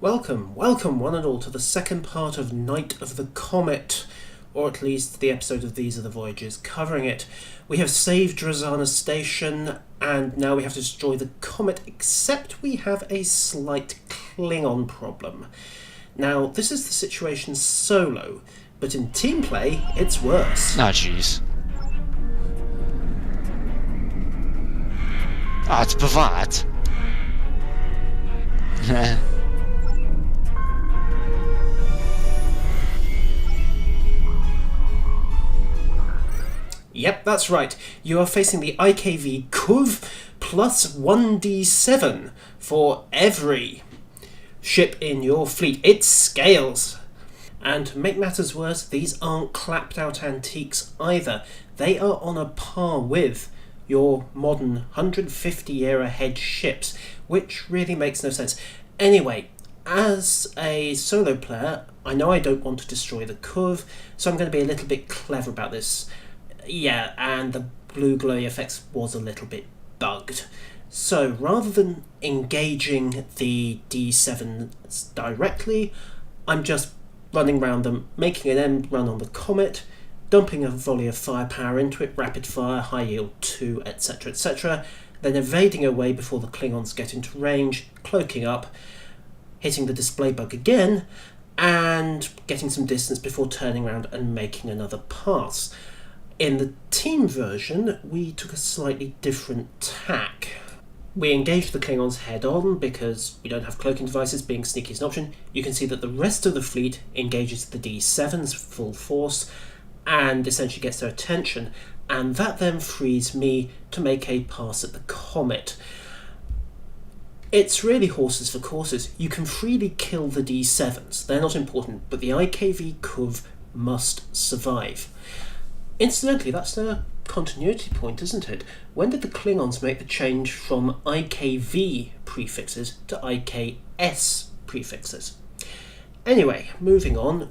Welcome one and all to the second part of Night of the Comet, or at least the episode of These Are the Voyages covering it. We have saved Drazana Station, and now we have to destroy the Comet, except we have a slight Klingon problem. Now, this is the situation solo, but in team play, it's worse. Ah, jeez. Ah, it's bewaard. Yep, that's right. You are facing the IKV Kuv plus 1d7 for every ship in your fleet. It scales. And to make matters worse, these aren't clapped out antiques either. They are on a par with your modern 150-year ahead ships, which really makes no sense. Anyway, as a solo player, I know I don't want to destroy the Kuv, so I'm going to be a little bit clever about this. Yeah, and the blue glowy effects was a little bit bugged. So rather than engaging the D7s directly, I'm just running around them, making an end run on the Comet, dumping a volley of firepower into it, rapid fire, high yield 2, etc, etc, then evading away before the Klingons get into range, cloaking up, hitting the display bug again, and getting some distance before turning around and making another pass. In the team version, we took a slightly different tack. We engaged the Klingons head-on because we don't have cloaking devices, being sneaky is an option. You can see that the rest of the fleet engages the D7s full force and essentially gets their attention, and that then frees me to make a pass at the Comet. It's really horses for courses. You can freely kill the D7s, they're not important, but the IKV Kuv must survive. Incidentally, that's a continuity point, isn't it? When did the Klingons make the change from IKV prefixes to IKS prefixes? Anyway, moving on.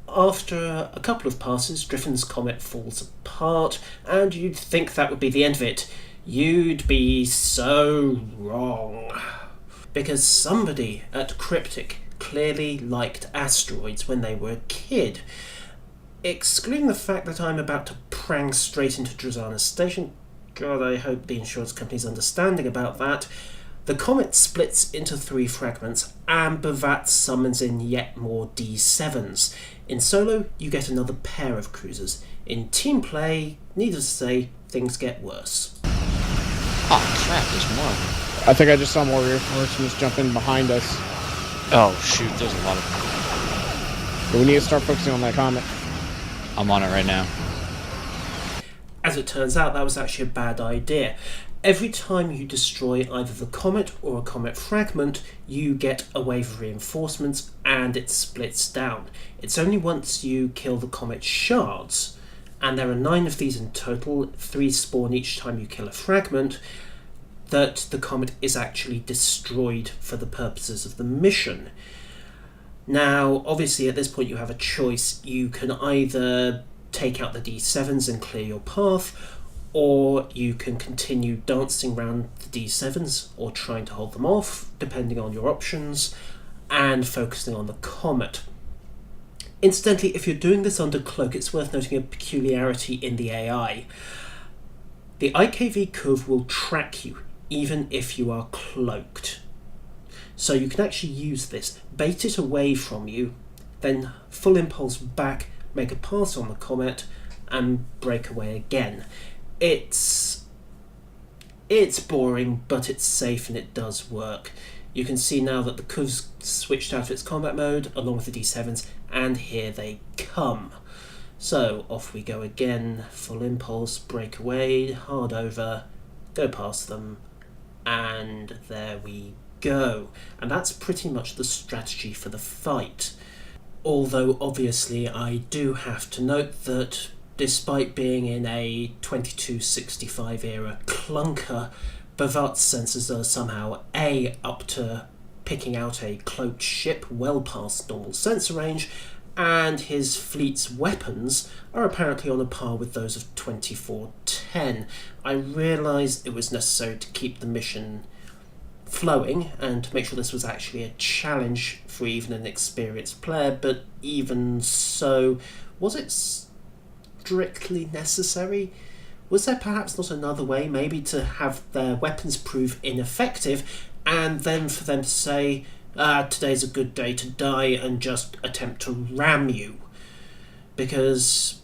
After a couple of passes, Driffen's Comet falls apart, and you'd think that would be the end of it. You'd be so wrong. Because somebody at Cryptic clearly liked asteroids when they were a kid. Excluding the fact that I'm about to prang straight into Drazana Station, God, I hope the insurance company's understanding about that, the Comet splits into 3 fragments, and Bhavat summons in yet more D7s. In solo, you get another pair of cruisers. In team play, needless to say, things get worse. Oh crap, there's more. I think I just saw more rear forces jump in behind us. Oh shoot, there's a lot of them. But we need to start focusing on that Comet. I'm on it right now. As it turns out, that was actually a bad idea. Every time you destroy either the Comet or a Comet fragment, you get a wave of reinforcements and it splits down. It's only once you kill the Comet shards, and there are 9 of these in total, 3 spawn each time you kill a fragment, that the Comet is actually destroyed for the purposes of the mission. Now, obviously at this point you have a choice. You can either take out the D7s and clear your path, or you can continue dancing around the D7s or trying to hold them off, depending on your options, and focusing on the Comet. Incidentally, if you're doing this under cloak, it's worth noting a peculiarity in the AI. The IKV Kuv will track you, even if you are cloaked. So you can actually use this, bait it away from you, then full impulse back, make a pass on the Comet, and break away again. It's boring, but it's safe and it does work. You can see now that the Kuv's switched out of its combat mode, along with the D7s, and here they come. So off we go again, full impulse, break away, hard over, go past them, and there we go. And that's pretty much the strategy for the fight. Although obviously I do have to note that despite being in a 2265 era clunker, Bhavat's sensors are somehow A, up to picking out a cloaked ship well past normal sensor range, and his fleet's weapons are apparently on a par with those of 2410. I realised it was necessary to keep the mission flowing and to make sure this was actually a challenge for even an experienced player, but even so, was it strictly necessary? Was there perhaps not another way, maybe to have their weapons prove ineffective, and then for them to say, today's a good day to die, and just attempt to ram you? Because,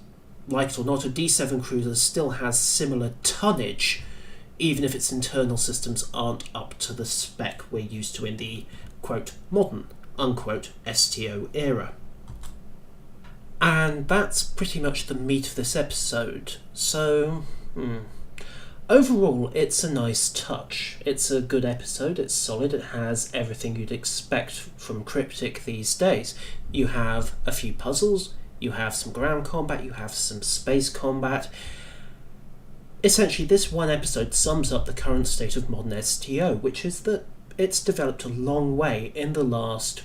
like it or not, a D7 cruiser still has similar tonnage, even if its internal systems aren't up to the spec we're used to in the, quote, modern, unquote, STO era. And that's pretty much the meat of this episode. So, overall, it's a nice touch. It's a good episode, it's solid, it has everything you'd expect from Cryptic these days. You have a few puzzles, you have some ground combat, you have some space combat. Essentially, this one episode sums up the current state of modern STO, which is that it's developed a long way in the last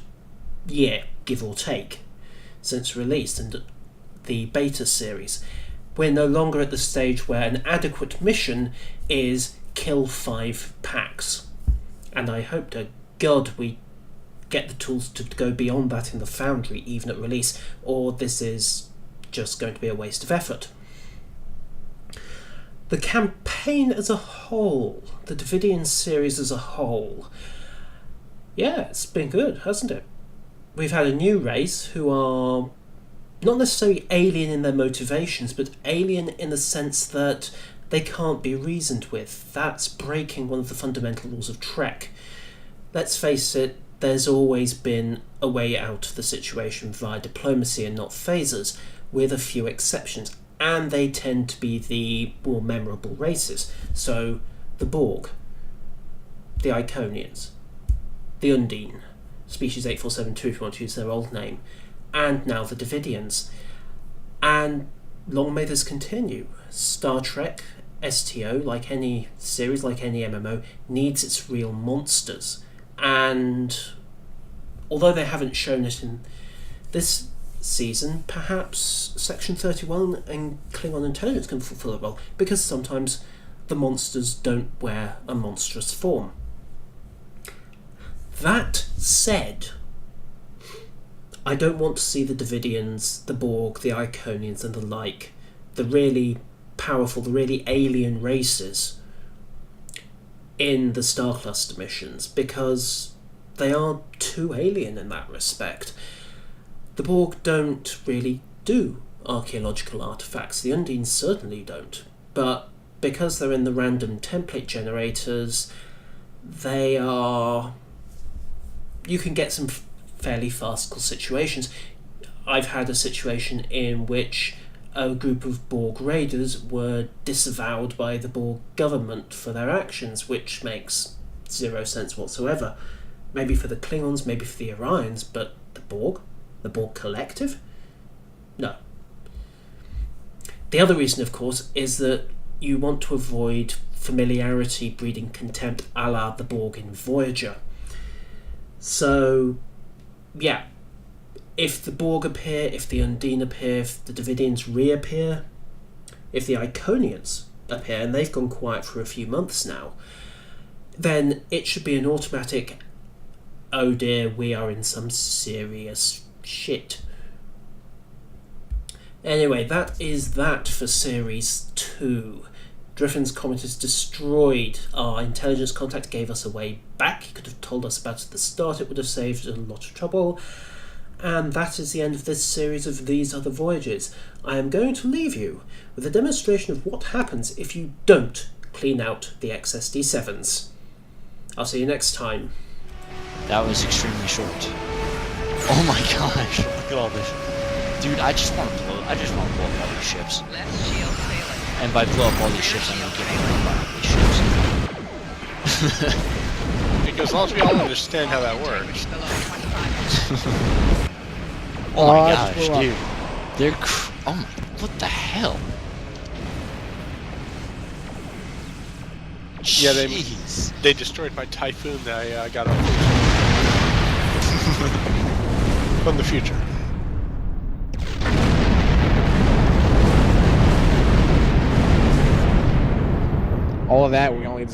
year, give or take, since release and the beta series. We're no longer at the stage where an adequate mission is kill 5 packs. And I hope to God we get the tools to go beyond that in the Foundry, even at release, or this is just going to be a waste of effort. The campaign as a whole, the Devidian series as a whole, yeah, it's been good, hasn't it? We've had a new race who are not necessarily alien in their motivations, but alien in the sense that they can't be reasoned with. That's breaking one of the fundamental rules of Trek. Let's face it, there's always been a way out of the situation via diplomacy and not phasers, with a few exceptions, and they tend to be the more memorable races. So, the Borg, the Iconians, the Undine, Species 8472 if you want to use their old name, and now the Devidians. And long may this continue. Star Trek, STO, like any series, like any MMO, needs its real monsters. And although they haven't shown it in this season, perhaps Section 31 and Klingon Intelligence can fulfill a role, because sometimes the monsters don't wear a monstrous form. That said, I don't want to see the Devidians, the Borg, the Iconians and the like, the really powerful, the really alien races, in the Star Cluster missions, because they are too alien in that respect. The Borg don't really do archaeological artefacts, the Undines certainly don't, but because they're in the random template generators, they are... you can get some fairly farcical situations. I've had a situation in which a group of Borg raiders were disavowed by the Borg government for their actions, which makes zero sense whatsoever. Maybe for the Klingons, maybe for the Orions, but the Borg? The Borg Collective? No. The other reason, of course, is that you want to avoid familiarity breeding contempt, a la the Borg in Voyager. So, yeah, if the Borg appear, if the Undine appear, if the Devidians reappear, if the Iconians appear, and they've gone quiet for a few months now, then it should be an automatic, oh dear, we are in some serious shit. Anyway, that is that for Series 2. Driffen's Comet has destroyed our intelligence contact, gave us a way back. He could have told us about it at the start, it would have saved a lot of trouble. And that is the end of this series of These Are the Voyages. I am going to leave you with a demonstration of what happens if you don't clean out the excess D7s. I'll see you next time. That was extremely short. Oh my gosh, look at all this. Dude, I just want to blow up all these ships. And by blow up all these ships, I mean get rid of all these ships. Because as long as we all understand how that works. Oh my gosh, dude. They're oh my, what the hell? Yeah, Jeez. they destroyed my Typhoon that I got off from the future. All of that, we only